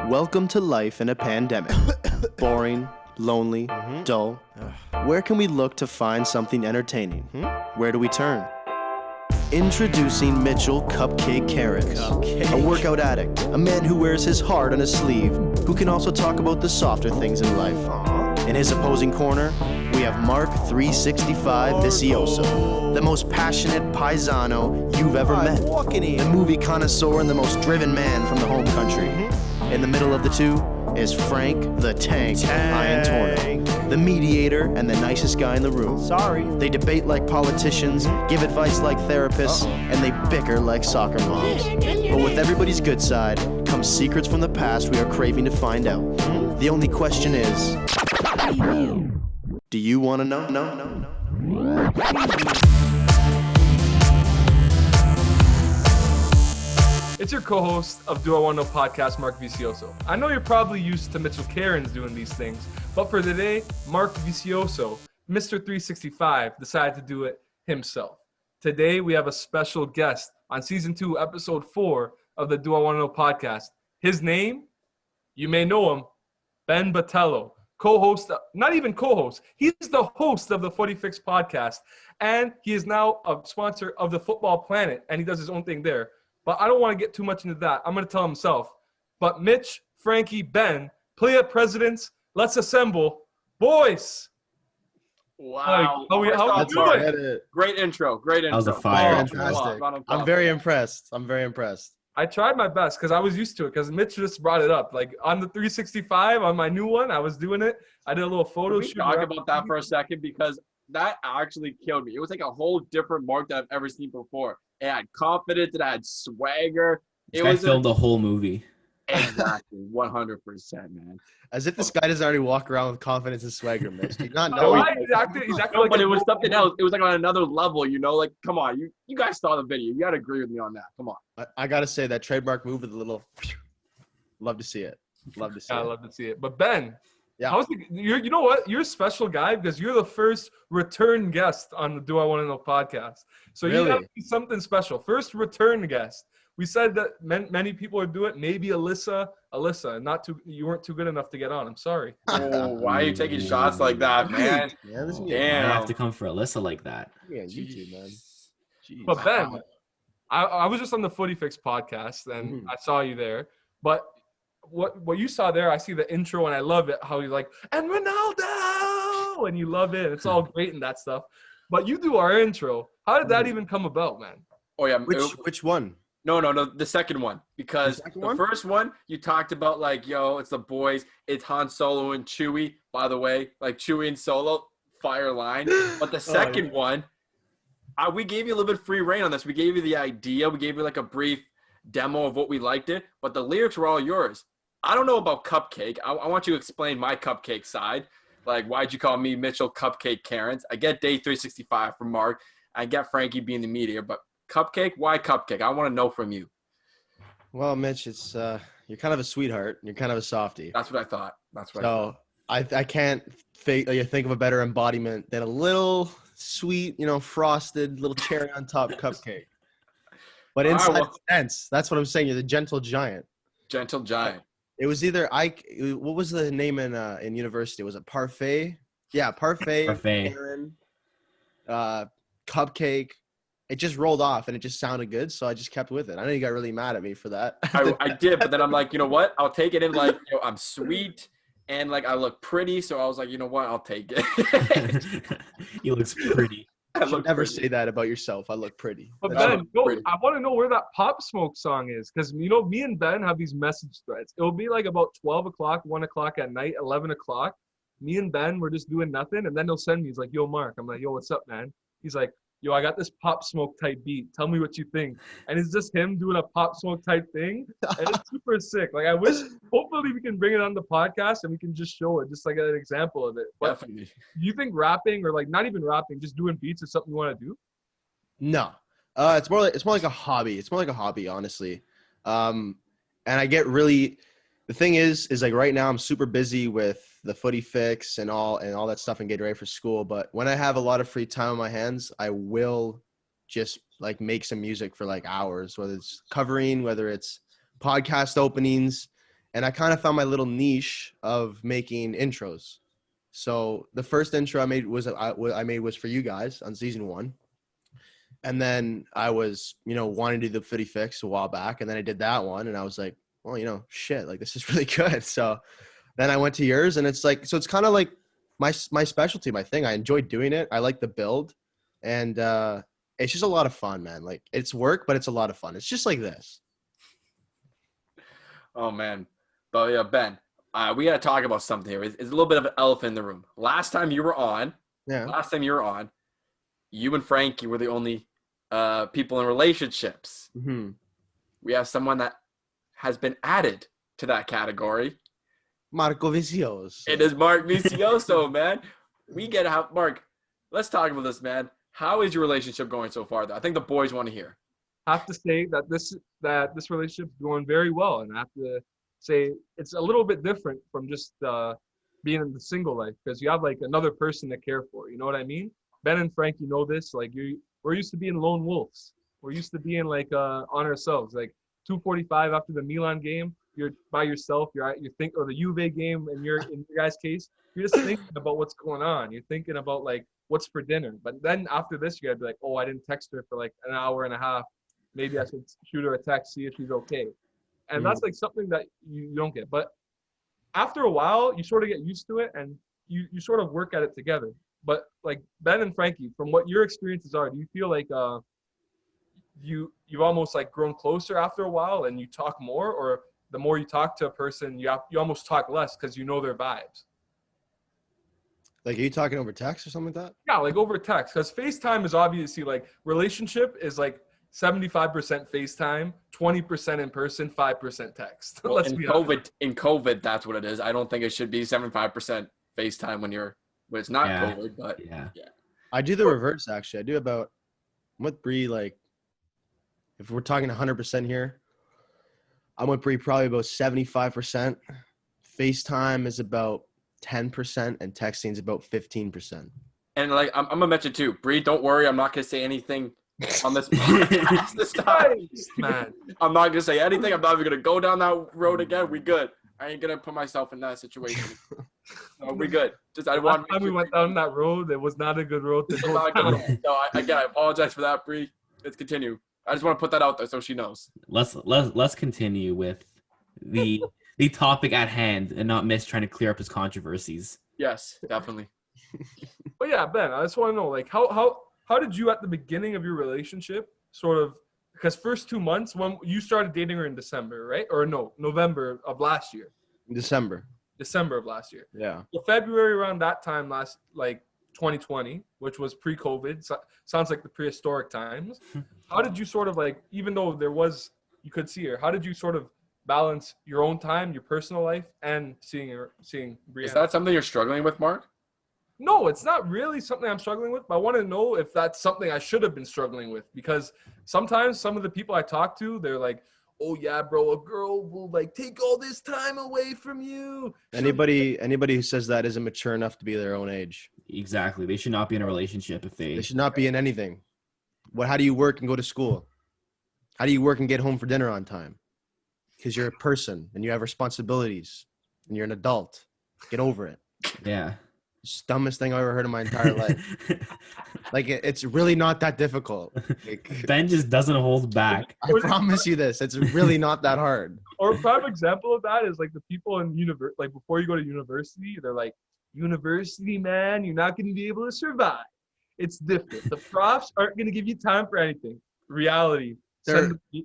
Welcome to life in a pandemic. Boring, lonely, dull. Where can we look to find something entertaining? Where do we turn? Introducing Mitchell Cupcake Cairns, a workout addict, a man who wears his heart on his sleeve, who can also talk about the softer things in life. In his opposing corner, we have Marc 365 Vicioso, the most passionate paisano you've ever met, the movie connoisseur and the most driven man from the home country. In the middle of the two is Frank the Tank Iantorno, the mediator and the nicest guy in the room. They debate like politicians, give advice like therapists, and they bicker like soccer moms. But with everybody's good side comes secrets from the past we are craving to find out. The only question is, do you want to know? No. It's your co-host of Do I Want to Know podcast, Marc Vicioso. I know you're probably used to Mitchell Cairns doing these things, but for today, Marc Vicioso, Mr. 365, decided to do it himself. Today, we have a special guest on Season 2, Episode 4 of the Do I Want to Know podcast. His name, you may know him, Ben Botelho, co-host, not even co-host, he's the host of the Footy Fix Podcast, and he is now a sponsor of the FTBL Planet, and he does his own thing there. But I don't want to get too much into that. I'm going to tell himself. But Mitch, Frankie, Ben, player presidents, let's assemble. Boys. Wow. How we doing? Great intro. That was a fire. Fantastic. I'm very impressed. I tried my best because I was used to it because Mitch just brought it up. Like on the 365, on my new one, I was doing it. I did a little photo shoot. Talk about that for a second because that actually killed me. It was like a whole different Marc that I've ever seen before. It had confidence. It had swagger. I filmed the whole movie. Exactly. 100%, man. As if this guy doesn't already walk around with confidence and swagger, Mitch. Do you not know? But it was something else. It was like on another level, you know? Like, come on. You guys saw the video. You got to agree with me on that. Come on. I got to say that trademark move with a little – love to see it. I love to see it. But Ben, yeah. You know what? You're a special guy because you're the first return guest on the Do I Want to Know podcast. So Really? You got to be something special. First return guest. We said that many people would do it. Maybe Alyssa, you weren't too good enough to get on. I'm sorry. Oh, why are you taking shots like that, man? Damn. I have to come for Alyssa like that. Yeah, you too, man. Jeez. But Ben, I was just on the Footy Fix podcast and I saw you there. But what you saw there, I see the intro and I love it. How you're like, and Ronaldo, and you love it. It's all great and that stuff. But you do our intro. How did that even come about, man? Oh yeah, which one? No, the second one. Because the first one, you talked about like, yo, it's the boys. It's Han Solo and Chewie, by the way. Like Chewie and Solo, fire line. But the second one, we gave you a little bit free reign on this. We gave you the idea. We gave you like a brief demo of what we liked it. But the lyrics were all yours. I don't know about Cupcake. I want you to explain my Cupcake side. Like, why'd you call me Mitchell Cupcake Cairns? I get day 365 from Marc. I get Frankie being the media. But Cupcake? Why Cupcake? I want to know from you. Well, Mitch, it's you're kind of a sweetheart. You're kind of a softie. That's what I thought. I can't think of a better embodiment than a little sweet, frosted little cherry on top cupcake. But inside dense. That's what I'm saying. You're the gentle giant. Gentle giant. It was either what was the name in university? Was it parfait? Yeah, parfait. Parfait. Cupcake. It just rolled off and it just sounded good, so I just kept with it. I know you got really mad at me for that. I did, but then I'm like, you know what? I'll take it in like, I'm sweet and like I look pretty, so I was like, you know what? I'll take it. You look pretty. You never say that about yourself. I look pretty. But Ben, I want to know where that Pop Smoke song is because, me and Ben have these message threads. It'll be like about 12 o'clock, 1 o'clock at night, 11 o'clock. Me and Ben, we're just doing nothing, and then he'll send me. He's like, yo, Marc. I'm like, yo, what's up, man? He's like, yo, I got this Pop Smoke type beat. Tell me what you think. And it's just him doing a Pop Smoke type thing. And it's super sick. Like, I wish, hopefully we can bring it on the podcast and we can just show it, just like an example of it. But definitely. Do you think rapping or like not even rapping, just doing beats is something you want to do? No. It's more like a hobby. It's more like a hobby, honestly. And I get really – the thing is like right now I'm super busy with the Footy Fix and all that stuff and getting ready for school. But when I have a lot of free time on my hands, I will just like make some music for like hours, whether it's covering, whether it's podcast openings. And I kind of found my little niche of making intros. So the first intro I made was for you guys on season 1. And then I was, wanting to do the Footy Fix a while back. And then I did that one. And I was like, well, shit, like this is really good. So then I went to yours, and it's like, so it's kind of like my specialty, my thing. I enjoy doing it. I like the build. And it's just a lot of fun, man. Like, it's work, but it's a lot of fun. It's just like this. Oh, man. But yeah, Ben, we got to talk about something here. It's a little bit of an elephant in the room. Last time you were on, you and Frankie were the only people in relationships. Mm-hmm. We have someone that has been added to that category. Marco Vicioso. It is Marc Vicioso, man. We get to have Marc. Let's talk about this, man. How is your relationship going so far, though? I think the boys want to hear. I have to say that this relationship is going very well, and I have to say it's a little bit different from just being in the single life, because you have like another person to care for. You know what I mean? Ben and Frank, this. Like we're used to being lone wolves. We're used to being like on ourselves. Like 2:45 after the Milan game, you're by yourself. Or the Juve game, and in your guys' case, you're just thinking about what's going on. You're thinking about like what's for dinner. But then after this, you gotta be like, oh, I didn't text her for like an hour and a half. Maybe I should shoot her a text, see if she's okay. And that's like something that you don't get. But after a while, you sort of get used to it, and you sort of work at it together. But like Ben and Frankie, from what your experiences are, do you feel like you've almost like grown closer after a while and you talk more, or the more you talk to a person, you almost talk less because you know their vibes? Like, are you talking over text or something like that? Yeah, like over text, because FaceTime is obviously like relationship is like 75% FaceTime, 20% in person, 5% text. Well, in COVID, that's what it is. I don't think it should be 75% FaceTime when it's not COVID, but yeah. I do the reverse, actually. I do I'm with Bree, like, if we're talking 100% here, I'm with Bree probably about 75%. FaceTime is about 10%, and texting is about 15%. And like, I'm gonna mention too, Bree, don't worry, I'm not gonna say anything on this podcast this time. Man. I'm not gonna say anything. I'm not even gonna go down that road again. We good. I ain't gonna put myself in that situation. No, we good. Last time we went down that road, it was not a good road to go down. No, I apologize for that, Bree. Let's continue. I just want to put that out there so she knows. Let's continue with the topic at hand and not Mitch trying to clear up his controversies. Yes, definitely. But yeah, Ben, I just want to know, like, how did you at the beginning of your relationship sort of, because first 2 months, when you started dating her in December, right? Or no, November of last year. December of last year. Yeah. So February around that time 2020, which was pre-COVID, sounds like the prehistoric times. How did you sort of like, even though you could see her, how did you sort of balance your own time, your personal life, and seeing Brianna? Is that something you're struggling with, Marc? No, it's not really something I'm struggling with, but I want to know if that's something I should have been struggling with, because sometimes some of the people I talk to, they're like, oh yeah, bro, a girl will like take all this time away from you. Anybody who says that isn't mature enough to be their own age. Exactly. They should not be in a relationship if they should not be in anything. How do you work and go to school? How do you work and get home for dinner on time? Because you're a person and you have responsibilities and you're an adult. Get over it. Yeah. It's the dumbest thing I've ever heard in my entire life. Like, it's really not that difficult. Like, Ben just doesn't hold back. I promise you this. It's really not that hard. Or a prime example of that is like the people in like before you go to university, they're like, university, man, you're not going to be able to survive. It's different. The profs aren't going to give you time for anything. Reality.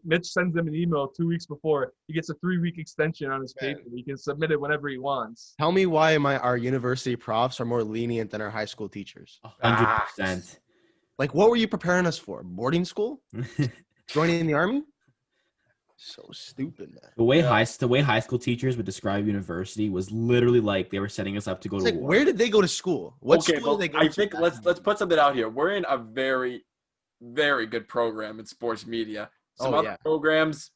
Mitch sends them an email 2 weeks before. He gets a 3-week extension on his paper. He can submit it whenever he wants. Tell me why our university profs are more lenient than our high school teachers. 100%. Like, what were you preparing us for? Boarding school? Joining the army? So stupid, man. The way high school teachers would describe university was literally like they were setting us up to go to war. Where did they go to school? What school did they go to? I think let's put something out here. We're in a very, very good program in sports media. Some other programs,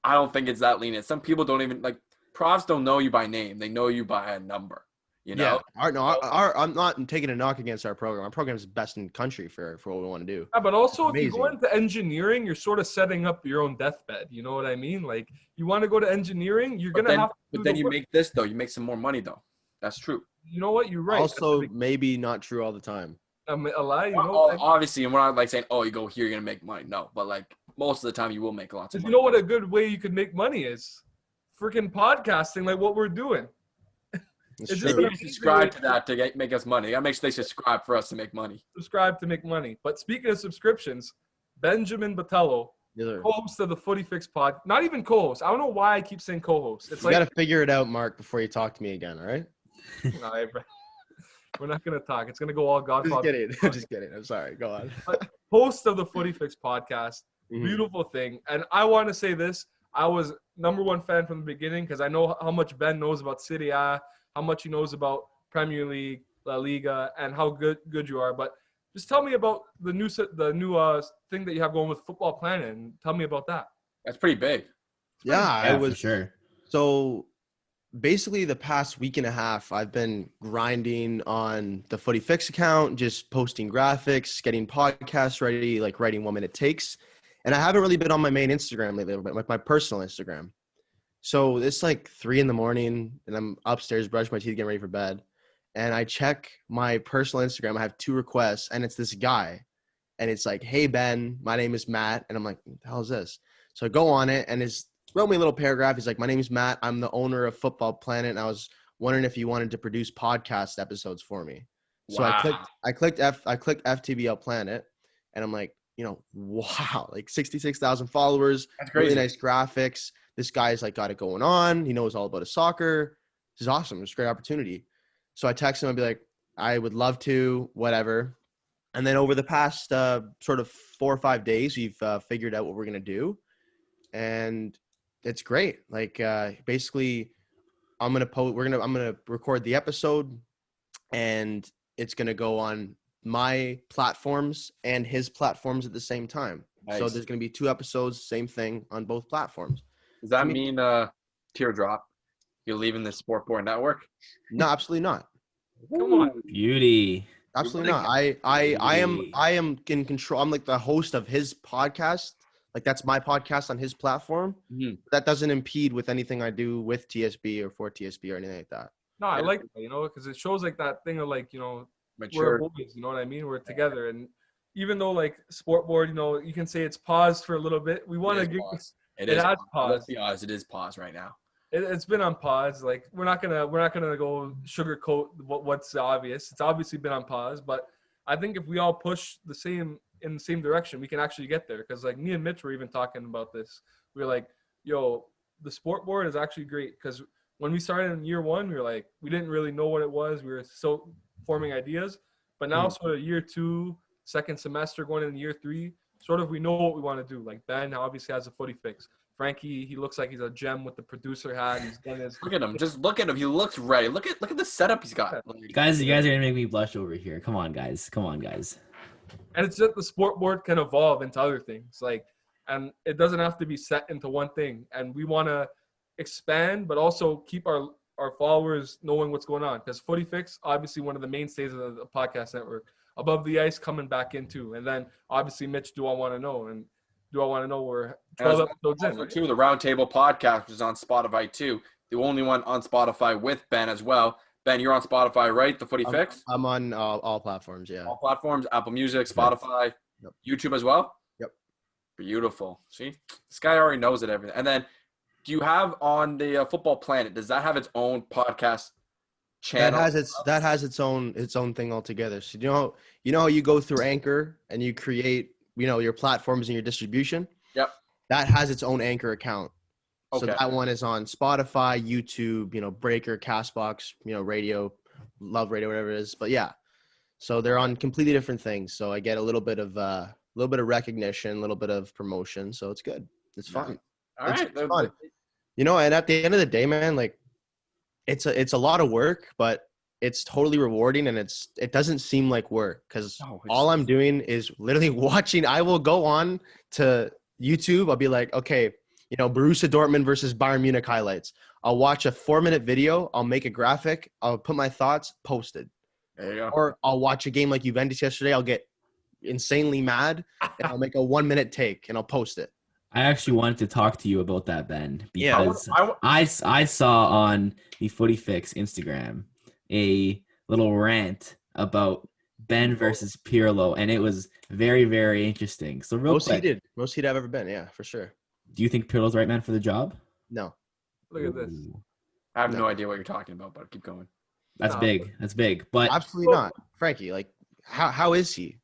I don't think it's that lenient. Some people don't even, like, profs don't know you by name. They know you by a number. You know? I'm not taking a knock against our program. Our program is best in country for what we want to do. Yeah, but also if you Amazing. go into engineering, you're sort of setting up your own deathbed. You know what I mean? Like you want to go to engineering, you're gonna have to. But then you make this though. You make some more money though. That's true. You know what? You're right. Also, maybe not true all the time. A lie. You know. Obviously, and we're not like saying, "Oh, you go here, you're gonna make money." No, but like most of the time, you will make lots of money. You know what a good way you could make money is? Freaking podcasting, like what we're doing. Maybe you subscribe to that to make us money. That makes they subscribe for us to make money. Subscribe to make money. But speaking of subscriptions, Benjamin Botelho, co-host of the Footy Fix Pod, not even co-host. I don't know why I keep saying co-host. It's you got to figure it out, Mark, before you talk to me again. All right? We're not gonna talk. It's gonna go all Godfather. Just kidding. I'm sorry. Go on. Host of the Footy Fix Podcast, beautiful thing. And I want to say this: I was #1 fan from the beginning because I know how much Ben knows about Serie A, how much he knows about Premier League, La Liga, and how good you are. But just tell me about the new thing that you have going with Football Planet, and tell me about that. That's pretty big. Yeah, for sure. So basically the past week and a half, I've been grinding on the Footy Fix account, just posting graphics, getting podcasts ready, like writing 1 minute takes. And I haven't really been on my main Instagram lately, but my personal Instagram. So it's like 3 a.m, and I'm upstairs, brushing my teeth, getting ready for bed. And I check my personal Instagram. I have 2 requests, and it's this guy. And it's like, "Hey, Ben, my name is Matt." And I'm like, "What the hell is this?" So I go on it, and it's wrote me a little paragraph. He's like, "My name is Matt. I'm the owner of Football Planet. And I was wondering if you wanted to produce podcast episodes for me." So I clicked FTBL Planet, and I'm like, wow, like 66,000 followers. That's crazy. Really nice graphics. This guy's like got it going on. He knows all about his soccer. This is awesome. It's a great opportunity. So I text him and be like, "I would love to, whatever." And then over the past sort of 4 or 5 days, we've figured out what we're gonna do, and it's great. Like basically, I'm gonna record the episode, and it's gonna go on my platforms and his platforms at the same time. Nice. So there's gonna be 2 episodes, same thing on both platforms. Does that mean teardrop? You're leaving the Sport Board Network? No, absolutely not. Come on, beauty. Absolutely not. I am in control. I'm like the host of his podcast. Like that's my podcast on his platform. Mm-hmm. That doesn't impede with anything I do with TSB or for TSB or anything like that. No, I like that, because it shows like that thing of like, mature. We're boys, you know what I mean? We're together. And even though like Sport Board, you can say it's paused for a little bit. We want to give it has paused. Let's be honest, it is paused right now. It's been on pause. Like we're not gonna go sugarcoat what's obvious. It's obviously been on pause, but I think if we all push in the same direction, we can actually get there. Because like me and Mitch were even talking about this. We were like, "Yo, the Sport Board is actually great." Because when we started in year 1, we were like, we didn't really know what it was. We were still forming ideas, but now sort of year 2, second semester, going into year 3, sort of we know what we want to do. Like Ben obviously has a Footy Fix. Frankie, he looks like he's a gem with the producer hat. He's done his. Look at him. Just look at him. He looks ready. Look at the setup he's got. Guys, you guys are gonna make me blush over here. Come on, guys. And it's just the Sport Board can evolve into other things. And it doesn't have to be set into one thing. And we want to expand, but also keep our followers knowing what's going on. Because Footy Fix, obviously one of the mainstays of the podcast network. Above the Ice coming back into. And then obviously Mitch, Do I Want to Know? And Do I Want to Know we're 12 episodes in. Too, the Roundtable Podcast, which is on Spotify too. The only one on Spotify with Ben as well. Ben, you're on Spotify, right? The Footy Fix? I'm on all platforms, yeah. All platforms, Apple Music, Spotify, YouTube as well? Yep. Beautiful. See? This guy already knows it, everything. And then do you have on the Football Planet, does that have its own podcast channel? That has its own thing altogether. So you know how you go through Anchor and you create your platforms and your distribution? Yep. That has its own Anchor account. Okay. So that one is on Spotify, YouTube, Breaker, Castbox, Radio, Love Radio, whatever it is. But yeah, so they're on completely different things. So I get a little bit of recognition, a little bit of promotion. So it's good. It's fun. All right. It's fun. And at the end of the day, man, like it's a lot of work, but it's totally rewarding, and it doesn't seem like work because all I'm doing is literally watching. I will go on to YouTube. I'll be like, okay, Borussia Dortmund versus Bayern Munich highlights. I'll watch a 4-minute video. I'll make a graphic. I'll put my thoughts, post it. There you go. Or I'll watch a game like Juventus yesterday. I'll get insanely mad and I'll make a 1-minute take and I'll post it. I actually wanted to talk to you about that, Ben, Yeah. because I saw on the Footy Fix Instagram a little rant about Ben versus Pirlo, and it was very, very interesting. So real quick, most heated I've ever been. Yeah, for sure. do you think Pirlo's the right man for the job? No. Look at this. Ooh, I have no idea what you're talking about, but keep going. that's No. big. That's big. But Absolutely not. Frankie, like, how is he?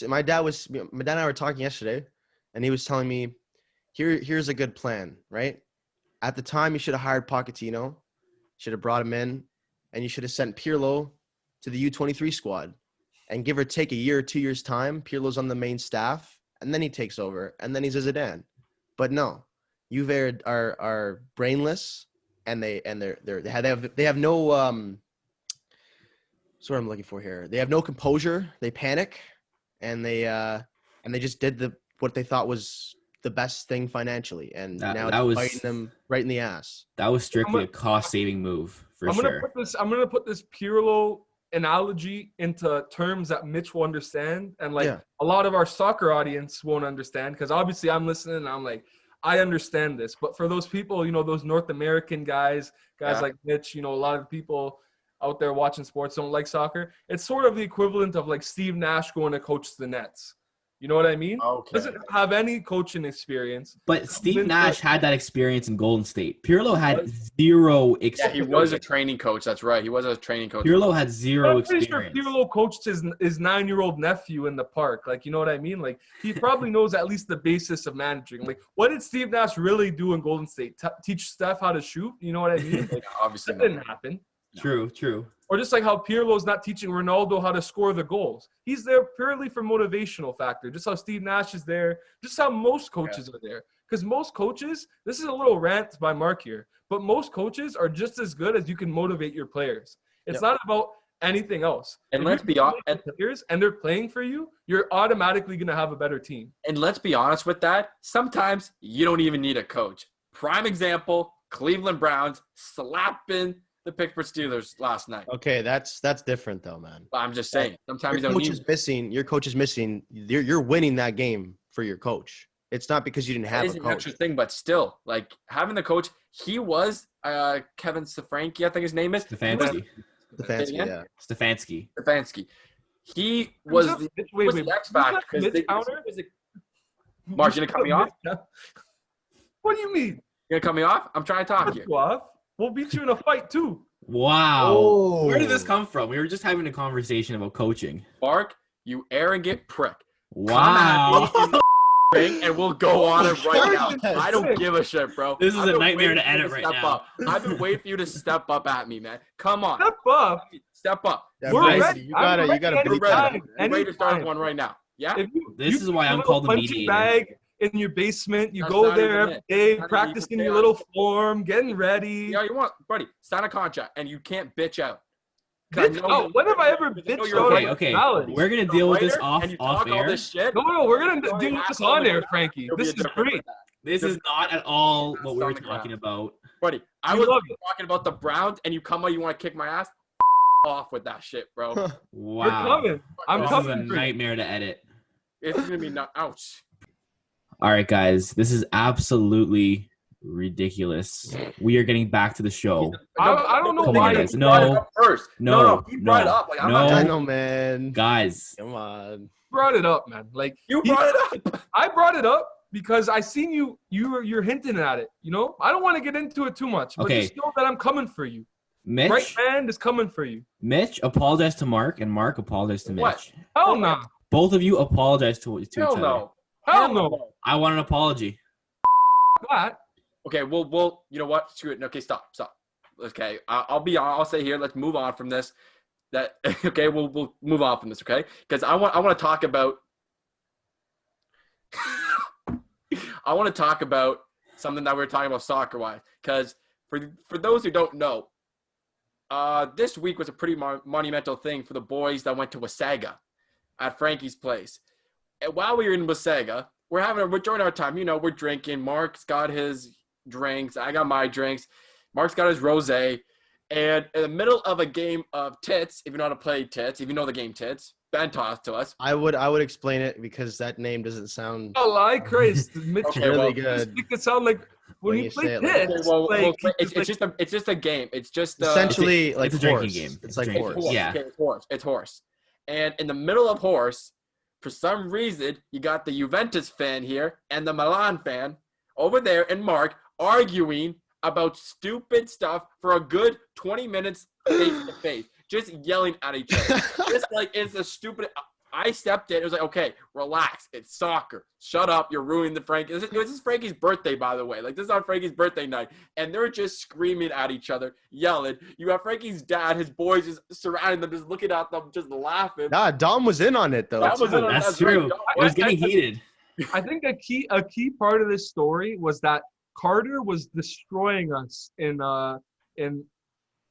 My dad and I were talking yesterday, and he was telling me, here's a good plan, right? At the time, you should have hired Pochettino, should have brought him in, and you should have sent Pirlo to the U23 squad. And give or take a year or 2 years' time, Pirlo's on the main staff, and then he takes over, and then he's a Zidane. But no, Juve are brainless, and they have no what's what I'm looking for here. They have no composure. They panic, and they just did what they thought was the best thing financially, and now it's biting them right in the ass. that was strictly a cost-saving move for sure. I'm gonna put this Pirlo analogy into terms that Mitch will understand, and a lot of our soccer audience won't understand, because obviously I'm listening and I'm like, I understand this, but for those people, those North American guys like Mitch, a lot of people out there watching sports don't like soccer. It's sort of the equivalent of like Steve Nash going to coach the Nets. You know what I mean? Okay. Doesn't have any coaching experience. But Steve Nash had that experience in Golden State. Pirlo had zero experience. Yeah, he was a training coach. That's right. He was a training coach. Pirlo had zero I'm pretty experience. sure Pirlo coached his 9-year-old nephew in the park. Like, you know what I mean? Like, he probably knows at least the basis of managing. Like, what did Steve Nash really do in Golden State? Teach Steph how to shoot? You know what I mean? Like, Obviously that didn't happen. True. Or just like how Pirlo's not teaching Ronaldo how to score the goals. He's there purely for motivational factor. Just how Steve Nash is there. Just how most coaches are there. Because most coaches, this is a little rant by Marc here, but most coaches are just as good as you can motivate your players. It's not about anything else. And if let's be honest, and they're playing for you, you're automatically going to have a better team. And let's be honest with that. Sometimes you don't even need a coach. Prime example, Cleveland Browns slapping the Pittsburgh Steelers last night. Okay, that's different though, man. I'm just saying. Sometimes you Your don't coach need is missing. Your coach is missing. You're winning that game for your coach. It's not because you didn't have It's a an coach. extra thing, but still, like having the coach, he was Kevin Stefanski, I think his name is. Stefanski. Stefanski. He was the X factor. Mark, you gonna cut me off? What do you mean? You gonna cut me off? I'm trying to talk here. We'll beat you in a fight too. Wow. Oh. Where did this come from? We were just having a conversation about coaching. Mark, you arrogant prick. Wow. And we'll go on it right now. I don't give a shit, bro. This is a nightmare to edit right now. Up. I've been waiting for you to step up at me, man. Come on. Step up. Yeah, We're guys, ready. you gotta We're beat that. ready. We're ready to start one right now. Yeah? This is why I'm called the mediator. Bag in your basement. You That's go not there even every it. day, Not practicing even your fair. little form, getting ready. Yeah, you want, buddy, sign a contract, and you can't bitch out. Bitch out? When have I ever bitched out? Okay. We're gonna deal with this off air. This shit. No, we're gonna deal with this on air, Frankie. This is great. This is not at all what we were talking about. Buddy, I was talking about the Browns, and you come out, you want to kick my ass? Off with that shit, bro. Wow. You're coming. I'm this coming. is a nightmare to edit. It's gonna be not. Ouch. All right, guys. This is absolutely ridiculous. We are getting back to the show. I don't know Come why. on, guys. He brought it up first. No. He brought it up. Like, I'm not I trying know, man. Guys. Come on. Brought it up, man. Like You brought it up. I brought it up because I seen you're hinting at it. I don't want to get into it too much, but Okay. just know that I'm coming for you. Mitch, Right hand is coming for you. Mitch apologized to Mark, and Mark apologized to Mitch. What? Hell no. Both of you apologized to each Hell other. no. Hell no. I want an apology. That. Okay, we'll. You know what? Screw it. Okay, stop. Okay, I'll say here. Let's move on from this. Okay, we'll move on from this. Okay, because I want to talk about. I want to talk about something that we were talking about soccer wise. Because for those who don't know, this week was a pretty monumental thing for the boys that went to Wasaga at Frankie's place. And while we were in Wasaga, we're enjoying our time. We're drinking. Mark's got his drinks. I got my drinks. Mark's got his rosé. And in the middle of a game of tits, if you know how to play tits, if you know the game tits, Ben taught to us. I would explain it because that name doesn't sound Christ. Mitch, really good. Make it sound like when you play tits. It's just a game. It's just essentially it's a drinking game. It's like horse. horse. Yeah. Okay, it's horse. And in the middle of horse, for some reason, you got the Juventus fan here and the Milan fan over there and Mark arguing about stupid stuff for a good 20 minutes face to face, just yelling at each other. Just like it's a stupid. I stepped in. It was like, okay, relax. It's soccer. Shut up. You're ruining the Frankie. This is Frankie's birthday, by the way. Like, this is on Frankie's birthday night. And they're just screaming at each other, yelling. You have Frankie's dad, his boys just surrounding them, just looking at them, just laughing. Nah, Dom was in on it, though. That's true. It was getting heated. I think a key part of this story was that Carter was destroying us in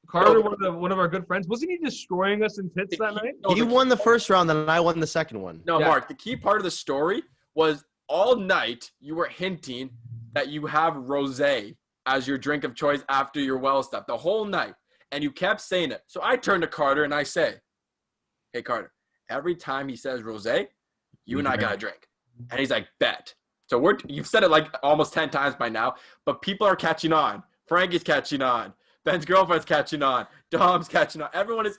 Carter, one of our good friends. Wasn't he destroying us in tits that night? He won the first round, and I won the second one. No, yeah. Mark, the key part of the story was all night you were hinting that you have rosé as your drink of choice after your well stuff the whole night. And you kept saying it. So I turned to Carter and I say, hey, Carter, every time he says rosé, you and I got a drink. And he's like, bet. So you've said it like almost 10 times by now, but people are catching on. Frankie's catching on. Ben's girlfriend's catching on. Dom's catching on. Everyone's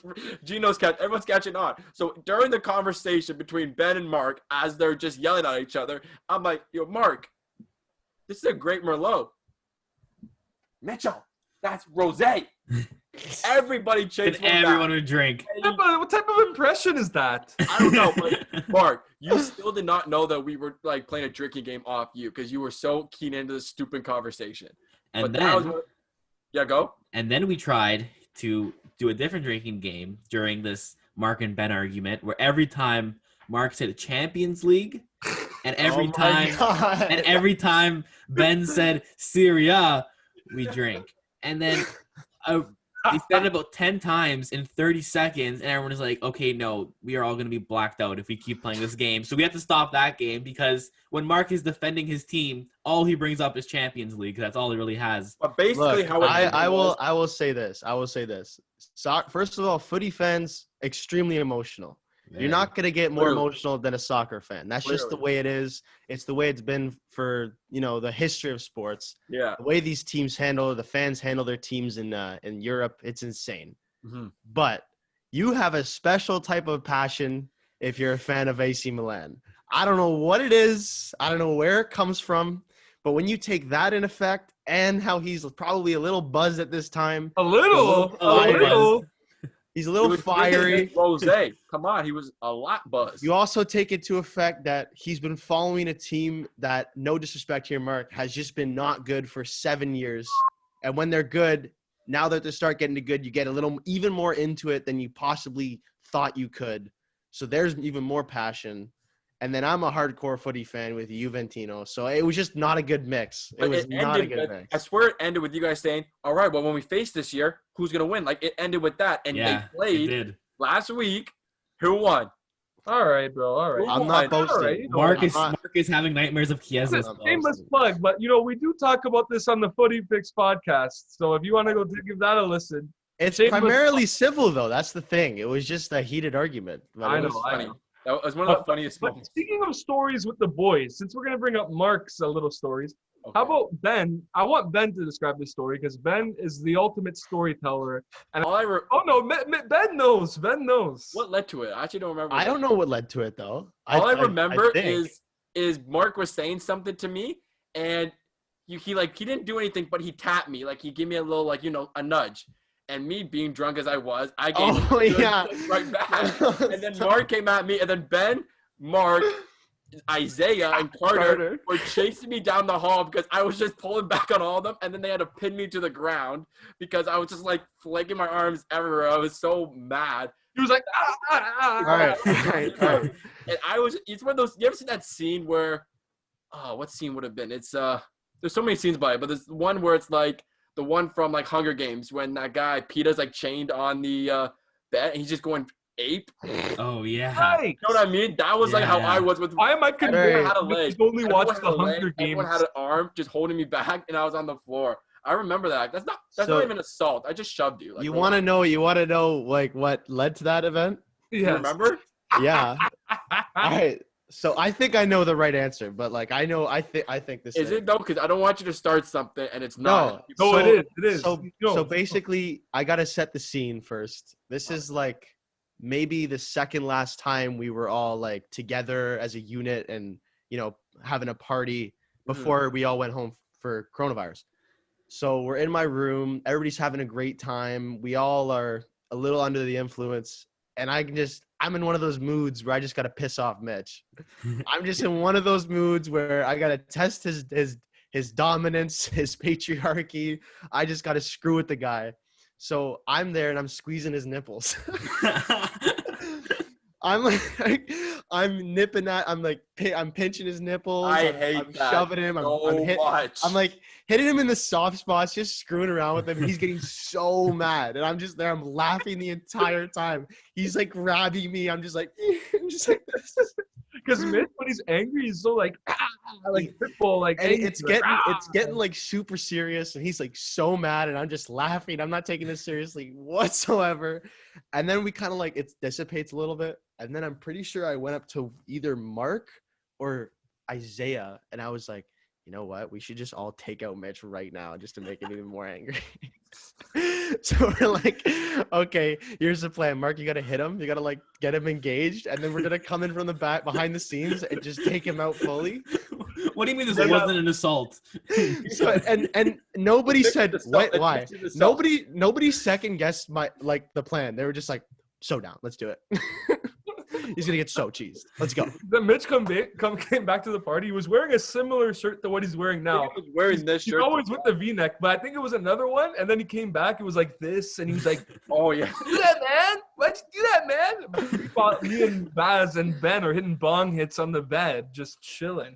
catching on. So during the conversation between Ben and Mark, as they're just yelling at each other, I'm like, yo, Mark, this is a great Merlot. Mitchell, that's rosé. Everybody chased everyone would drink. What type of impression is that? I don't know, but Mark, you still did not know that we were like playing a drinking game off you because you were so keen into this stupid conversation. And go. And then we tried to do a different drinking game during this Mark and Ben argument, where every time Mark said Champions League, and every time Ben said Serie A, we drink. And then we said it about 10 times in 30 seconds, and everyone is like, okay, no, we are all going to be blacked out if we keep playing this game. So we have to stop that game because when Mark is defending his team, all he brings up is Champions League. That's all he really has. But basically, I will say this. First of all, footy fans, extremely emotional. Yeah. You're not going to get more emotional than a soccer fan. That's just the way it is. It's the way it's been for, the history of sports. Yeah. The way these teams the fans handle their teams in Europe, it's insane. Mm-hmm. But you have a special type of passion if you're a fan of AC Milan. I don't know what it is. I don't know where it comes from. But when you take that in effect and how he's probably a little buzzed at this time. A little. He's a little fiery. Rosé. Come on, he was a lot buzzed. You also take it to effect that he's been following a team that, no disrespect here, Mark, has just been not good for 7 years. And when they're good, now that they start getting to good, you get a little even more into it than you possibly thought you could. So there's even more passion. And then I'm a hardcore footy fan with Juventino. So it was just not a good mix. It was not a good mix. I swear it ended with you guys saying, all right, well, when we face this year, who's going to win? Like, it ended with that. And they played last week. Who won? All right, bro. All right. I'm not boasting. Right. Mark is having nightmares of Chiesa. Shameless plug, but, we do talk about this on the Footy Fix podcast. So if you want to go give that a listen. It's primarily civil, though. That's the thing. It was just a heated argument. I know. That was one of the funniest moments. Speaking of stories with the boys, since we're going to bring up Mark's little stories, how about Ben? I want Ben to describe this story because Ben is the ultimate storyteller. And Ben knows. Ben knows. What led to it? I actually don't remember. I don't know what led to it, though. All I remember is Mark was saying something to me, and he didn't do anything, but he tapped me. Like, he gave me a little, a nudge. And me being drunk as I was, I gave him right back. And then Mark came at me, and then Ben, Mark, Isaiah, and Carter were chasing me down the hall because I was just pulling back on all of them, and then they had to pin me to the ground because I was just flaking my arms everywhere. I was so mad. He was like, All right. And it's one of those. You ever seen that scene where? Oh, what scene would have been? It's there's so many scenes by it, but there's one where it's like. The one from Hunger Games when that guy Peeta's chained on the bed and he's just going ape. Oh yeah. Right. You know what I mean? That was like how I was with. Why am I convinced Everyone had a leg. Mitch only Everyone watched had a the leg. Hunger Everyone Games? had an arm just holding me back, and I was on the floor. I remember that. That's not even assault. I just shoved you. Like, You want to know like what led to that event? You remember? Yeah. All right. So I think I know the right answer, but like I think this is it though? Because I don't want you to start something and it's not. No, it is. So basically, I gotta set the scene first. This is like maybe the second last time we were all like together as a unit and having a party before we all went home for coronavirus. So we're in my room. Everybody's having a great time. We all are a little under the influence. And I'm in one of those moods where I just got to piss off Mitch. I'm just in one of those moods where I got to test his dominance, his patriarchy. I just got to screw with the guy. So I'm there and I'm squeezing his nipples. I'm pinching his nipples. I'm shoving him. I'm like hitting him in the soft spots, just screwing around with him. And he's getting so mad. And I'm just there. I'm laughing the entire time. He's like grabbing me. I'm just like this. Because Mitch, when he's angry, he's so like pitbull, like. And it's getting like super serious, and he's like so mad, and I'm just laughing. I'm not taking this seriously whatsoever. And then we kind of like it dissipates a little bit, and then I'm pretty sure I went up to either Marc or Isaiah, and I was like, you know what? We should just all take out Mitch right now just to make him even more angry. So we're like, okay, here's the plan. Marc, you got to hit him. You got to like get him engaged. And then we're going to come in from the back behind the scenes and just take him out fully. What do you mean this wasn't an assault? So, and nobody said, why? Nobody second guessed the plan. They were just like, so down. Let's do it. He's gonna get so cheesed. Let's go. Then Mitch came back to the party. He was wearing a similar shirt to what he's wearing now. He was wearing this shirt. He's always with the V-neck, but I think it was another one. And then he came back. It was like this, and he was like, "Oh yeah, do that, man. Why'd you do that, man?" Me and Baz and Ben are hitting bong hits on the bed, just chilling.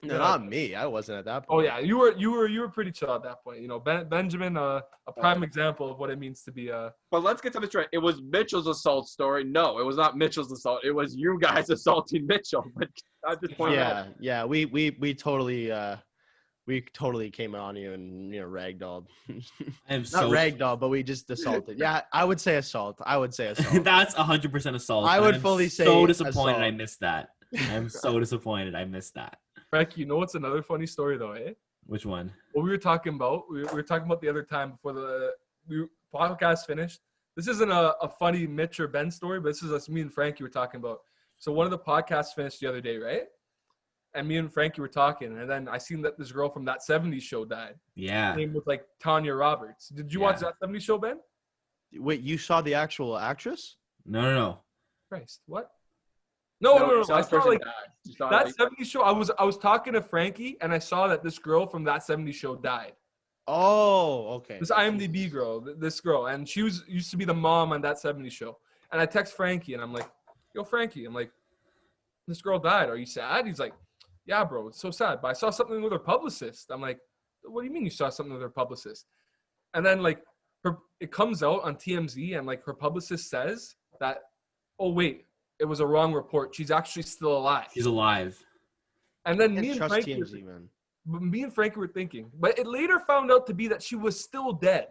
No, not me. I wasn't at that point. Oh yeah, you were pretty chill at that point. Benjamin, a prime example of what it means to be a. But let's get to this right. It was Mitchell's assault story. No, it was not Mitchell's assault. It was you guys assaulting Mitchell. But at this point, yeah, we totally came on you and ragdolled. Not ragdoll, but we just assaulted. Yeah, I would say assault. That's 100% assault. I would fully say. So disappointed assault. I missed that. I'm so disappointed I missed that. Frank, you know what's another funny story though, eh? Which one? What we were talking about. We were talking about the other time before the podcast finished. This isn't a funny Mitch or Ben story, but this is us, me and Frankie were talking about. So one of the podcasts finished the other day, right? And me and Frankie were talking, and then I seen that this girl from That 70s Show died. Yeah. Her name was like Tanya Roberts. Did you watch That 70s Show, Ben? Wait, you saw the actual actress? No. Christ, what? No. I saw like That 70s Show. I was talking to Frankie, and I saw that this girl from That 70s Show died. Oh, okay. This IMDb girl, this girl, and she used to be the mom on That 70s Show. And I text Frankie, and I'm like, "Yo, Frankie," I'm like, "This girl died. Are you sad?" He's like, "Yeah, bro, it's so sad. But I saw something with her publicist." I'm like, "What do you mean you saw something with her publicist?" And then like it comes out on TMZ, and like her publicist says that, "Oh wait, it was a wrong report. She's actually still alive." She's alive. And then me and Frankie were thinking, but it later found out to be that she was still dead.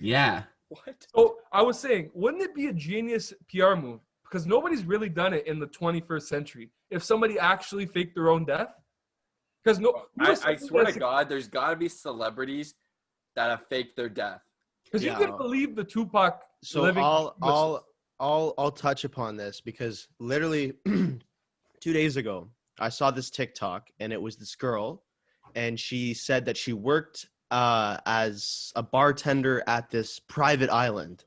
Yeah. What? So I was saying, wouldn't it be a genius PR move? Because nobody's really done it in the 21st century. If somebody actually faked their own death, because I swear to God, there's got to be celebrities that have faked their death. Because you couldn't believe the Tupac. So I'll touch upon this because literally 2 days ago I saw this TikTok, and it was this girl, and she said that she worked as a bartender at this private island,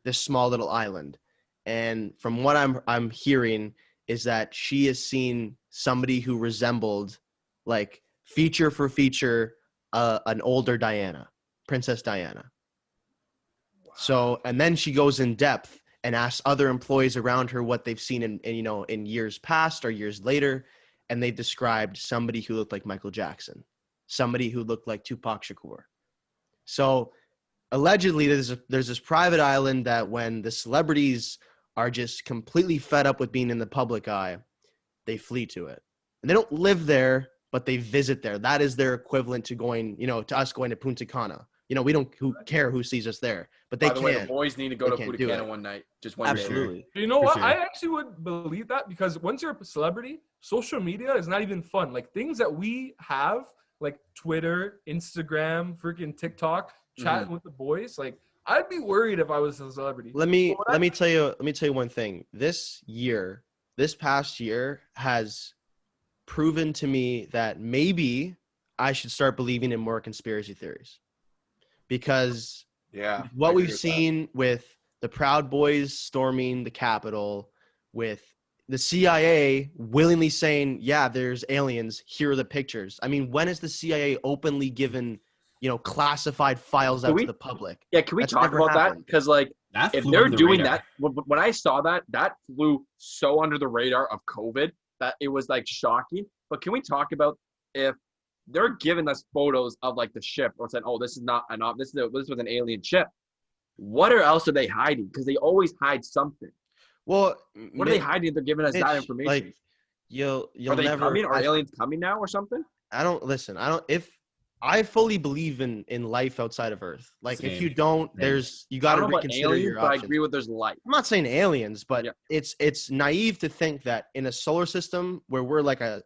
this small little island. And from what I'm hearing is that she has seen somebody who resembled, like, feature for feature, an older Diana, Princess Diana. Wow. So, and then she goes in depth and asks other employees around her what they've seen in years past or years later, and they described somebody who looked like Michael Jackson, somebody who looked like Tupac Shakur. So allegedly there's this private island that when the celebrities are just completely fed up with being in the public eye, they flee to it. And they don't live there, but they visit there. That is their equivalent to going, to us going to Punta Cana. We don't care who sees us there, but they By the can. way, the boys need to go to Punta Cana one night. Just one Absolutely. day. You know what? sure. I actually would believe that because once you're a celebrity, social media is not even fun. Like things that we have, like Twitter, Instagram, freaking TikTok, chatting with the boys. Like I'd be worried if I was a celebrity. Let me tell you one thing. This past year has proven to me that maybe I should start believing in more conspiracy theories. Because what we've seen with the Proud Boys storming the Capitol, with the CIA willingly saying, yeah, there's aliens, here are the pictures. I mean, when has the CIA openly given, classified files out to the public? Yeah, can we talk about that? Because, if they're doing that, when I saw that flew so under the radar of COVID that it was, shocking. But can we talk about if they're giving us photos of the ship or saying, "Oh, this is not this was an alien ship." What else are they hiding? Because they always hide something. Well, what are they hiding? If they're giving us that information. You'll are they never coming? Are aliens coming now or something? If I fully believe in life outside of Earth. Same. If you don't, you got to reconsider aliens, your but options. I agree with there's life. I'm not saying aliens, but it's naive to think that in a solar system where we're like a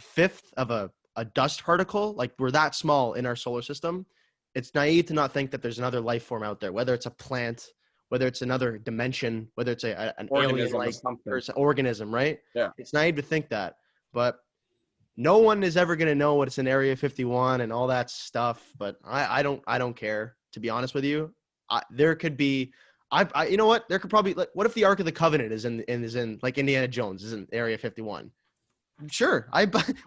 fifth of a dust particle, we're that small in our solar system, it's naive to not think that there's another life form out there, whether it's a plant, whether it's another dimension, whether it's an alien-like organism, right? Yeah. It's naive to think that, but no one is ever going to know what's in Area 51 and all that stuff, but I don't care, to be honest with you. There could be, you know what? There could probably, what if the Ark of the Covenant is in Indiana Jones is in Area 51? Sure.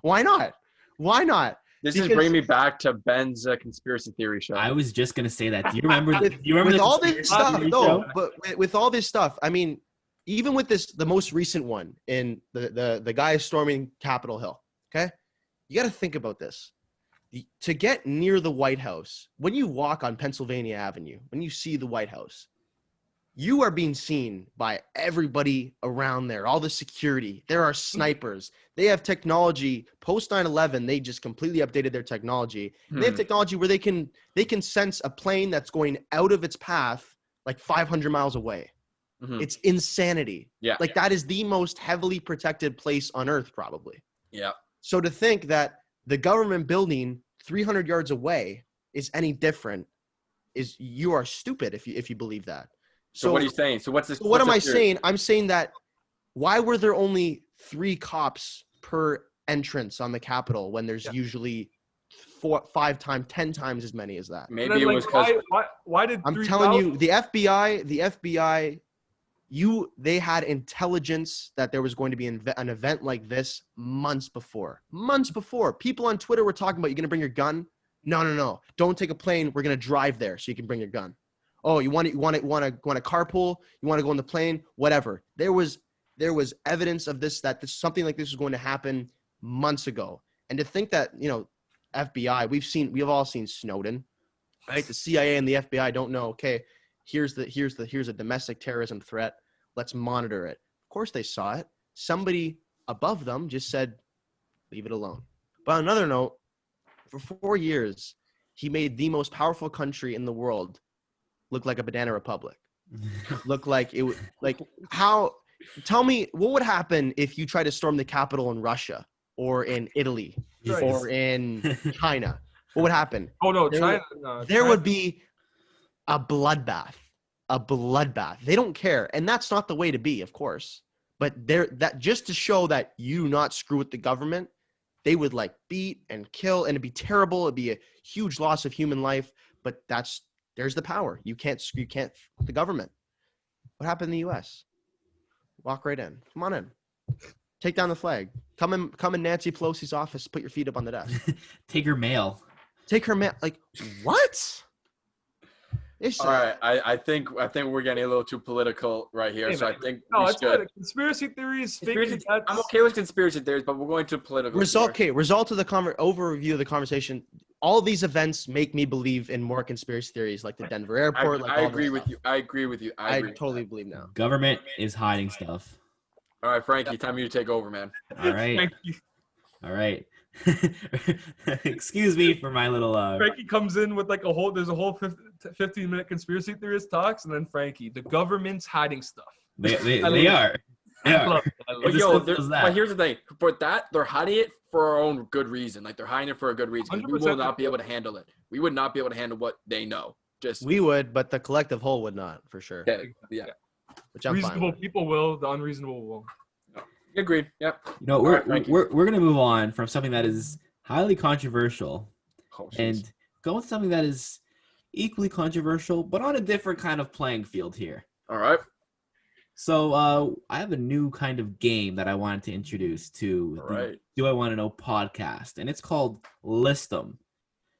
Why not? Why not? This is bringing me back to Ben's conspiracy theory show. I was just gonna say that. Do you remember? With all this stuff, though? But with all this stuff, I mean, even with the most recent one in the guy storming Capitol Hill. Okay, you got to think about this. To get near the White House, when you walk on Pennsylvania Avenue, when you see the White House, you are being seen by everybody around there, all the security. There are snipers. They have technology. Post 9/11, they just completely updated their technology. They have technology where they can sense a plane that's going out of its path 500 miles away. It's insanity. Yeah. That is the most heavily protected place on Earth, probably. Yeah. So to think that the government building 300 yards away is any different you are stupid if you believe that. So what are you saying? So what am I saying? I'm saying that why were there only 3 cops per entrance on the Capitol when there's usually 4, 5 times, 10 times as many as that? Maybe it was because why did I'm telling you, the FBI, they had intelligence that there was going to be an event like this months before. People on Twitter were talking about, you're going to bring your gun? No. Don't take a plane. We're going to drive there so you can bring your gun. Oh, you want to carpool? You want to go on the plane? Whatever. There was evidence of this, that something like this was going to happen months ago. And to think that, FBI, we've all seen Snowden, right? The CIA and the FBI don't know, okay, here's a domestic terrorism threat. Let's monitor it. Of course they saw it. Somebody above them just said, leave it alone. But on another note, for 4 years, he made the most powerful country in the world look like a banana republic. Look like it, how, tell me, what would happen if you try to storm the Capitol in Russia or in Italy or in China? What would happen? Oh, no, There would be a bloodbath. They don't care. And that's not the way to be, of course. But that just to show that you do not screw with the government, they would beat and kill, and it'd be terrible. It'd be a huge loss of human life. But there's the power. You can't the government. What happened in the U.S.? Walk right in. Come on in. Take down the flag. Come in Nancy Pelosi's office. Put your feet up on the desk. Take her mail. What? All right, I think we're getting a little too political right here. Hey, so man. I think No, we it's should. good. Conspiracy theories. I'm okay with conspiracy theories, but we're going to political. Result of the overview of the conversation. all these events make me believe in more conspiracy theories, like the Denver airport. I agree with you. I agree with you. I totally believe now. Government is hiding stuff. All right, Frankie, time for you to take over, man. All right. Frankie. All right. Excuse me for my little. Frankie comes in with like there's a whole 15-minute conspiracy theorist talks, and then Frankie, the government's hiding stuff. They are. I But here's the thing. For that, they're hiding it for our own good reason. Like they're hiding it for a good reason. We will not be able to handle it. We would not be able to handle what they know. We would, but the collective whole would not, for sure. Yeah. Which I'm reasonable fine with. People will. The unreasonable will. Agreed. Yep. We're gonna move on from something that is highly controversial, and go with something that is equally controversial, but on a different kind of playing field here. All right. So I have a new kind of game that I wanted to introduce to the Do I Want to Know podcast, and it's called List 'em.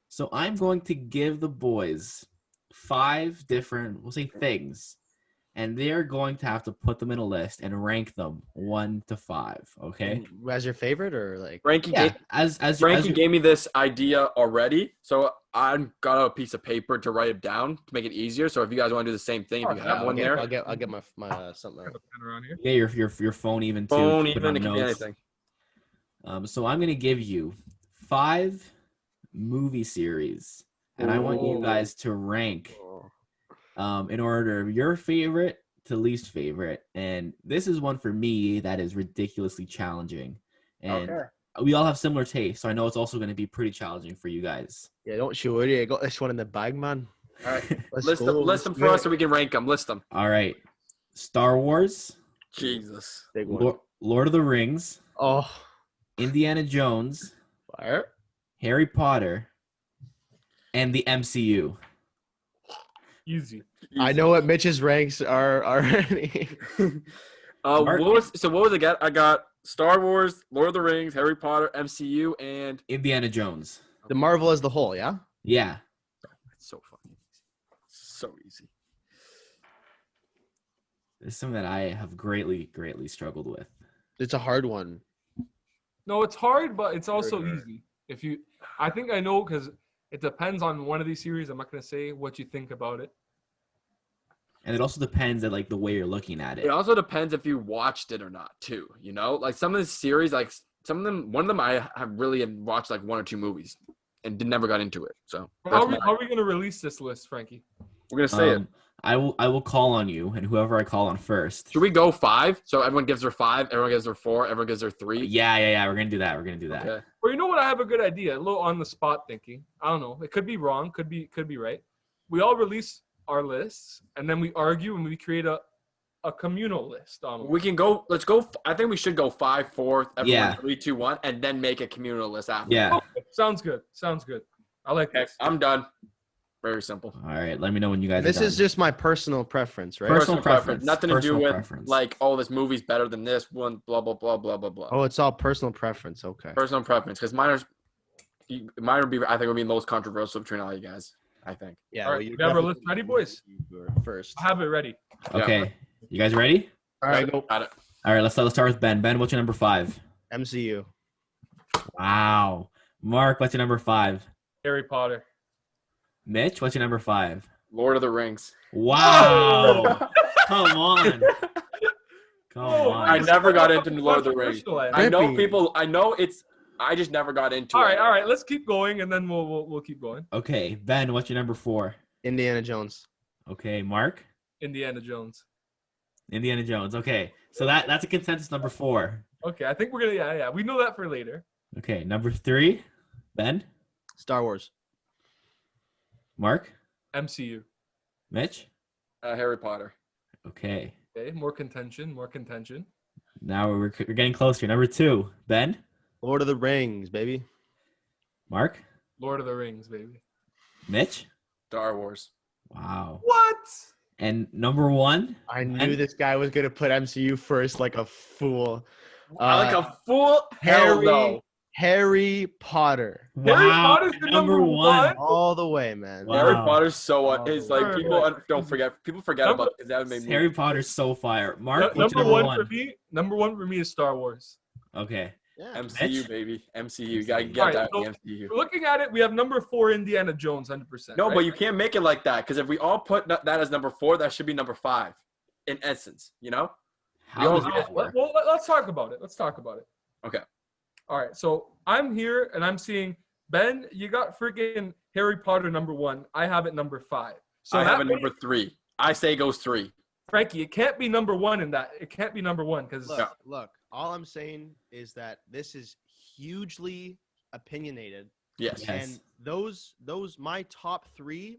So I'm going to give the boys 5 different, we'll say, things, and they're going to have to put them in a list and rank them 1 to 5. Okay. As your favorite, or like Frankie? Frankie gave me this idea already, so I've got a piece of paper to write it down to make it easier. So if you guys want to do the same thing, if you have one there, I'll get my something. Around here. Yeah, your phone even too. Phone even, it can be anything. So I'm gonna give you 5 movie series, and I want you guys to rank in order of your favorite to least favorite. And this is one for me that is ridiculously challenging. And we all have similar tastes, so I know it's also going to be pretty challenging for you guys. Yeah, don't you worry. I got this one in the bag, man. All right. List them for us so we can rank them. List them. All right. Star Wars. Jesus. Big one. Lord of the Rings. Oh. Indiana Jones. Fire. Harry Potter. And the MCU. Easy. I know what Mitch's ranks are already. What was it again? I got Star Wars, Lord of the Rings, Harry Potter, MCU, and Indiana Jones. The Marvel as the whole, yeah? Yeah. It's so fucking easy. So easy. It's something that I have greatly struggled with. It's a hard one. No, it's hard, but it's also easy. I think I know, because it depends on one of these series. I'm not going to say what you think about it. And it also depends on like the way you're looking at it. It also depends if you watched it or not, too. You know, like some of the series, like some of them, one of them I have really watched like 1 or 2 movies and never got into it. So how are we going to release this list, Frankie? We're going to say it. I will call on you, and whoever I call on first. Should we go 5? So everyone gives their 5, everyone gives their 4, everyone gives their 3. Yeah. We're gonna do that. Okay. Well, you know what? I have a good idea. A little on the spot thinking. I don't know. It could be wrong. Could be right. We all release our lists, and then we argue, and we create a communal list. We can go. Let's go. I think we should go 5, 4, everyone 3, 2, 1, and then make a communal list after. Yeah. Okay. Sounds good. I like this. I'm done. Very simple. All right. Let me know when you guys. This is just my personal preference, right? Personal preference. Nothing to do with preference. like, oh, this movie's better than this one. Blah blah blah blah blah blah. Oh, it's all personal preference. Okay. Personal preference, because mine would be. I think would be the most controversial between all you guys. I think. Yeah. All right. You have our list ready, boys? First. I have it ready. Okay. Yeah. You guys ready? All right. Go. Got it. All right. Let's start with Ben. Ben, what's your number 5? MCU. Wow. Mark, what's your number 5? Harry Potter. Mitch, what's your number 5? Lord of the Rings. Wow. Come on. I never got into Lord of the Rings. I know people. I just never got into it. All right. Let's keep going, and then we'll keep going. Okay, Ben, what's your number 4? Indiana Jones. Okay, Mark. Indiana Jones. Okay, so that's a consensus number 4. Okay, I think we're gonna. Yeah. We know that for later. Okay, number 3, Ben. Star Wars. Mark. MCU. Mitch. Harry Potter. Okay. Okay, more contention. Now we're getting closer. Number 2, Ben. Lord of the Rings, baby. Mark. Lord of the Rings, baby. Mitch. Star Wars. Wow. What? And number 1. I knew this guy was gonna put MCU first, like a fool. Like a fool. Hell no. Harry Potter. Wow. Harry Potter's the number 1. All the way, man. Wow. Harry Potter's is like people forget about it because that made me. Harry Potter's so fire. Mark, what's number your one for me. Number 1 for me is Star Wars. Okay. Yeah. MCU, Mitch? baby. MCU. You gotta get Alright, that so in the MCU. looking at it, we have number 4 Indiana Jones, 100%. No, right? but you can't make it like that because if we all put that as number 4, that should be number 5, in essence. You know? How does that work? Well, let's talk about it. Okay. All right, so I'm here and I'm seeing Ben. You got freaking Harry Potter number 1. I have it number 5. So I have that it number 3. I say it goes 3. Frankie, it can't be number 1 in that. It can't be number 1 because Look, all I'm saying is that this is hugely opinionated. Yes. And those my top 3,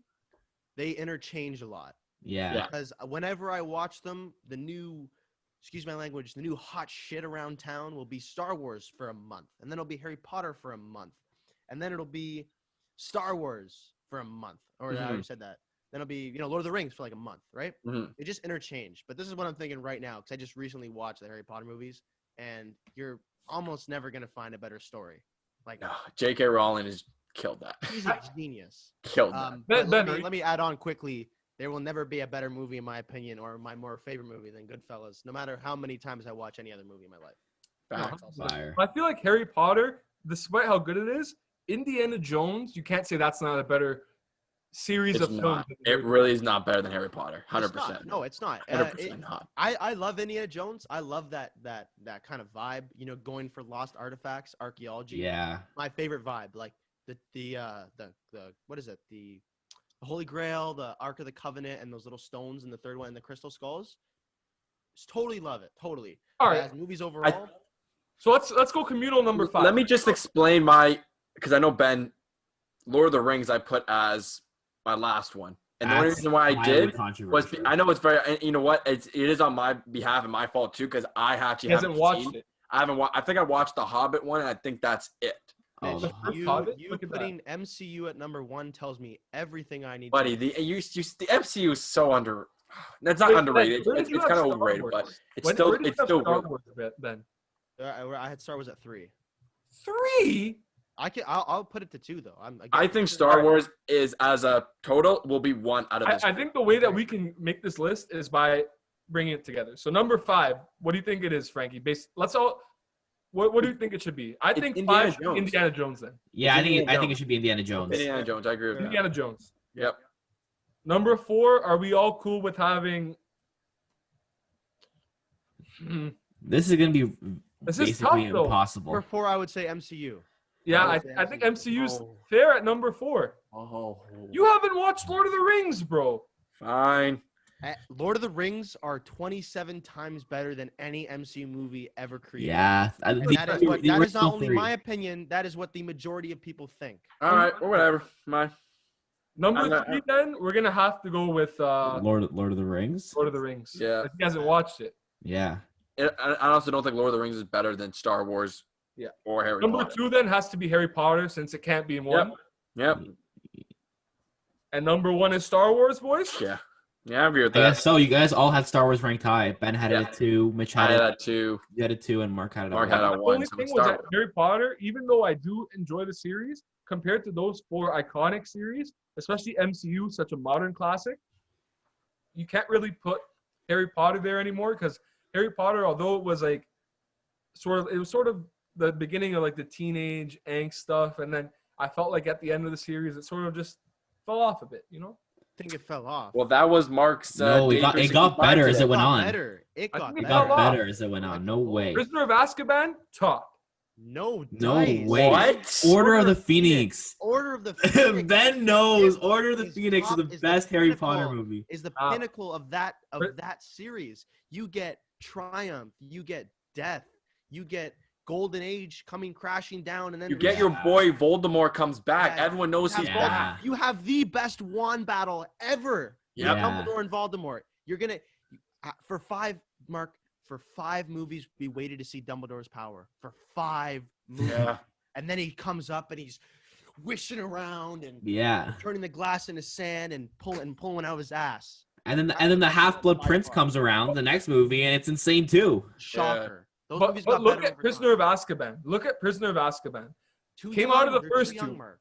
they interchange a lot. Yeah. Because whenever I watch them, the new hot shit around town will be Star Wars for a month, and then it'll be Harry Potter for a month, and then it'll be Star Wars for a month, or I already said that. Then it'll be Lord of the Rings for like a month, right? They just interchange. But this is what I'm thinking right now because I just recently watched the Harry Potter movies, and you're almost never gonna find a better story. Like, No, J.K. Rowling has killed that. he's a genius. Killed that. But Ben, let me add on quickly. There will never be a better movie, in my opinion, or my more favorite movie than Goodfellas, no matter how many times I watch any other movie in my life. Facts. Fire. I feel like Harry Potter, despite how good it is, Indiana Jones, you can't say that's not a better series It's of films. not. It really is not better than Harry Potter. 100%. It's not. No, it's not. 100% not. I love Indiana Jones. I love that kind of vibe. Going for lost artifacts, archaeology. Yeah. My favorite vibe, like the what is it? The Holy Grail, the Ark of the Covenant, and those little stones in the third one, and the crystal skulls. Just totally love it. Totally. All right. As movies overall. So let's go communal number 5. Let me just explain because I know Ben, Lord of the Rings I put as my last one. And the only reason why I did was I know it's very, you know what, it is on my behalf and my fault too because I actually haven't watched it. I think I watched the Hobbit one and I think that's it. Oh, You Look at putting MCU at number 1 tells me everything I need. Buddy, the MCU is so under. That's not underrated. where did It's you kind have of Star overrated, Wars? but it's Where still did you it's have still Star good. Wars, Ben? I had Star Wars at 3. 3? I'll put it to 2 though. I think Star Wars is as a total will be 1 out of this. I think the way that we can make this list is by bringing it together. So number 5, what do you think it is, Frankie? What do you think it should be? I think Indiana 5 Jones. Indiana Jones then. Yeah, It's I think it should be Indiana Jones. Indiana Jones, I agree with that. Indiana Jones. Yep. Number 4, are we all cool with having? This is gonna be This is basically tough, though. impossible. Number 4, I would say MCU. Yeah, I would say I think MCU. MCU's fair at number 4. Oh. You haven't watched Lord of the Rings, bro. Fine. Lord of the Rings are 27 times better than any MCU movie ever created. Yeah. That is not only my opinion. That is what the majority of people think. All right, or whatever. Mine. Number 3, then we're gonna have to go with Lord of the Rings. Lord of the Rings. Yeah. If you hasn't watched it. Yeah. I also don't think Lord of the Rings is better than Star Wars. Yeah. Or Harry Number Potter. 2 then has to be Harry Potter since it can't be in 1. Yep. And number 1 is Star Wars, boys. Yeah. Yeah, I agree with I that. guess so. You guys all had Star Wars ranked high. Ben had it at 2. Mitch I had had it. that too. You had it 2, and Mark had it. Mark at had 1. it The one. only So thing it's was Star that Harry Potter, even though I do enjoy the series, compared to those 4 iconic series, especially MCU, such a modern classic, you can't really put Harry Potter there anymore because Harry Potter, although it was like it was sort of the beginning of like the teenage angst stuff, and then I felt like at the end of the series it sort of just fell off a bit, you know? I think it fell off. Well, that was Mark's. No, it got better as it went on. It I got think It better. got better as it went on. No way. Prisoner of Azkaban, top. No No dice. way. What? Order of the Phoenix. Order of the Phoenix Ben knows. Order of the Phoenix is the is best the Harry pinnacle. Potter movie. is the Ah. pinnacle of that series. You get triumph, you get death, you get golden age coming crashing down, and then You get your boy Voldemort comes back. Yeah. Everyone knows he's Yeah. back. You have the best wand battle ever. Yep. Dumbledore and Voldemort. You're gonna for 5 movies we waited to see Dumbledore's power for 5 movies, Yeah. and then he comes up and he's wishing around and Yeah. turning the glass into sand and pulling out his ass. And then the Half-Blood Prince comes around the next movie, and it's insane too. Shocker. Those But movies got look better at over Prisoner time. of Azkaban. Look at Prisoner of Azkaban. Too came young. out of the They're first too young, two. Mark.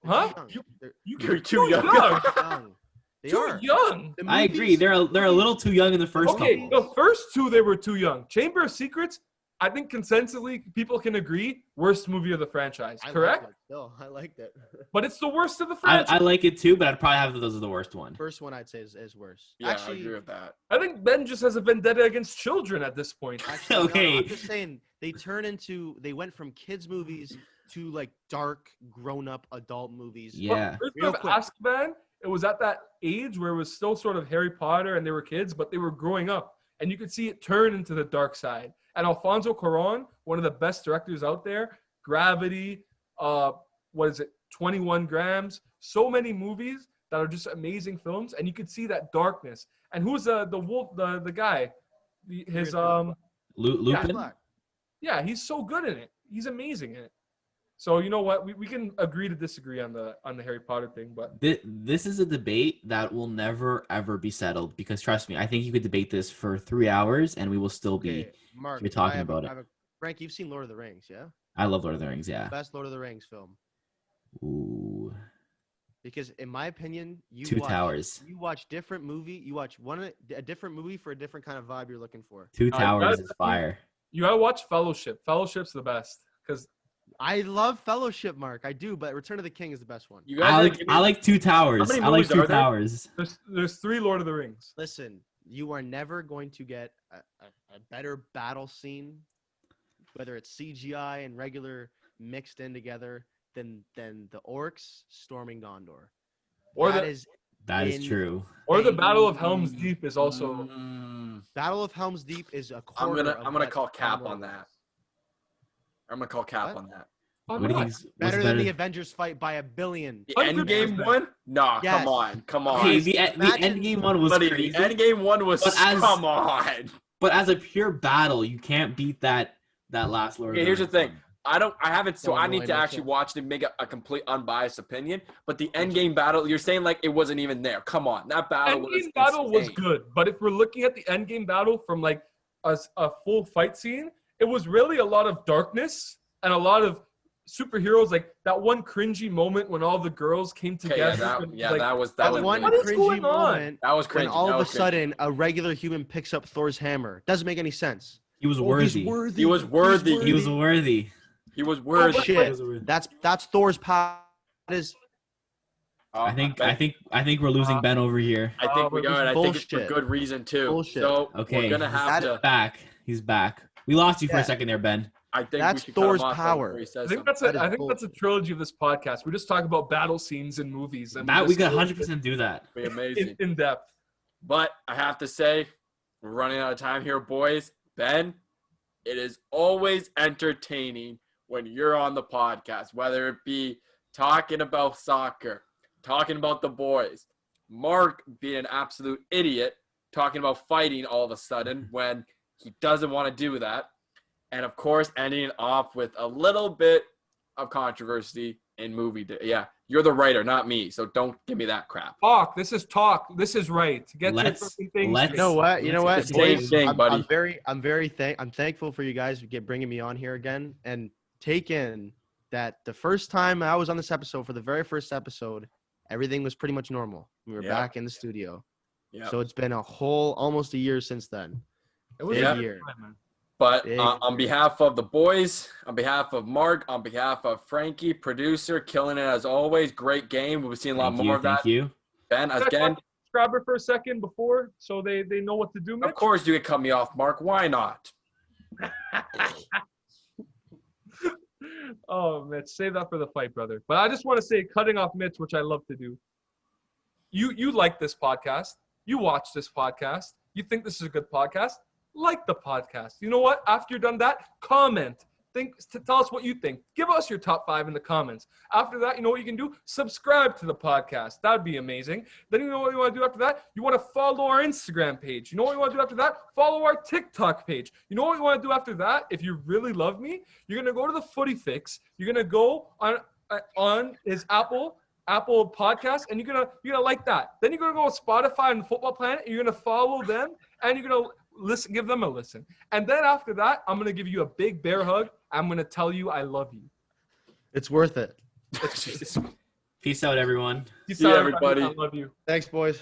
Huh? They're too young. They're You're too young. young. They Too are. young. The I movies- agree. They're a little too young in the first Okay, couple. the first 2 they were too young. Chamber of Secrets, I think consensusly people can agree worst movie of the franchise. Correct? I liked it. But it's the worst of the franchise. I like it too, but I'd probably have those as the worst one. First one I'd say is worse. Yeah, Actually, I agree with that. I think Ben just has a vendetta against children at this point. Actually, Okay. no, I'm just saying they went from kids movies to like dark grown-up adult movies. Yeah. Prisoner of Azkaban, it was at that age where it was still sort of Harry Potter and they were kids, but they were growing up. And you could see it turn into the dark side. And Alfonso Cuarón, one of the best directors out there, Gravity, 21 Grams, so many movies that are just amazing films. And you could see that darkness. And who's the wolf, the guy? Lupin? Yeah, he's so good in it. He's amazing in it. So you know what? We can agree to disagree on the Harry Potter thing, but this is a debate that will never ever be settled because trust me, I think you could debate this for 3 hours and we will still be Mark, here talking about it. Frank, you've seen Lord of the Rings, yeah? I love Lord of the Rings, yeah. Best Lord of the Rings film. Ooh. Because in my opinion, Two Towers. You watch different movie. You watch a different movie for a different kind of vibe you're looking for. Two Towers is fire. You gotta watch Fellowship. Fellowship's the best because I love Fellowship, Mark. I do, but Return of the King is the best one. I like Two Towers. I like Two Towers. There's 3 Lord of the Rings. Listen, you are never going to get a better battle scene, whether it's CGI and regular mixed in together, than the orcs storming Gondor. That is true. Or the Battle of Helm's Deep is also. Battle of Helm's Deep is a quarter. I'm gonna call cap on that. On that. What do you think? Better than the Avengers fight by 1 billion. The Endgame one? Nah, Yes. come on. Okay, the Endgame one was crazy. The Endgame one was come on. But as a pure battle, you can't beat that last Lord. Okay, here's the thing. I haven't, so I need to actually watch it and make a complete unbiased opinion. But the Endgame battle, you're saying like it wasn't even there. Come on, that battle was good. But if we're looking at the Endgame battle from like a full fight scene, it was really a lot of darkness and a lot of superheroes. Like that one cringy moment when all the girls came together. That was one cringy moment. That was cringy. When all of a sudden a regular human picks up Thor's hammer. Doesn't make any sense. He was worthy. He was worthy. He was worthy. He was worthy. Oh, shit. That's Thor's power. I think we're losing Ben over here. I think we are. I think it's for good reason too. Bullshit. So okay, we're gonna have to. He's back. We lost you for a second there, Ben. I think that's Thor's power. I think that's a trilogy of this podcast. We just talk about battle scenes in movies, and we could 100% do that. Be amazing in depth. But I have to say, we're running out of time here, boys. Ben, it is always entertaining when you're on the podcast, whether it be talking about soccer, talking about the boys, Mark being an absolute idiot, talking about fighting all of a sudden when he doesn't want to do that. And, of course, ending it off with a little bit of controversy in movie day. Yeah, you're the writer, not me, so don't give me that crap. Talk. This is talk. This is right. Get your fucking things. You know what? Boys, I'm thankful for you guys bringing me on here again and take in that the first time I was on this episode, for the very first episode, everything was pretty much normal. We were back in the studio. Yeah. So it's been almost a year since then. It was a year. But on behalf of the boys, on behalf of Mark, on behalf of Frankie, producer, killing it as always. Great game. We'll be seeing a lot more of that. Thank you. Ben, again. Subscriber for a second before, so they know what to do, Mitch. Of course you can cut me off, Mark. Why not? Oh, Mitch, save that for the fight, brother. But I just want to say, cutting off Mitch, which I love to do. You like this podcast. You watch this podcast. You think this is a good podcast. Like the podcast. You know what? After you're done that, comment. Tell us what you think. Give us your top 5 in the comments. After that, you know what you can do? Subscribe to the podcast. That'd be amazing. Then you know what you want to do after that? You want to follow our Instagram page. You know what you want to do after that? Follow our TikTok page. You know what you want to do after that? If you really love me, you're going to go to the Footy Fix. You're going to go on his Apple podcast, and you're gonna like that. Then you're gonna go to Spotify and Football Planet, and you're gonna follow them, and you're gonna give them a listen. And then after that, I'm gonna give you a big bear hug. I'm gonna tell you I love you. It's worth it. Peace out, everyone. Peace out, everybody. I love you. Thanks, boys.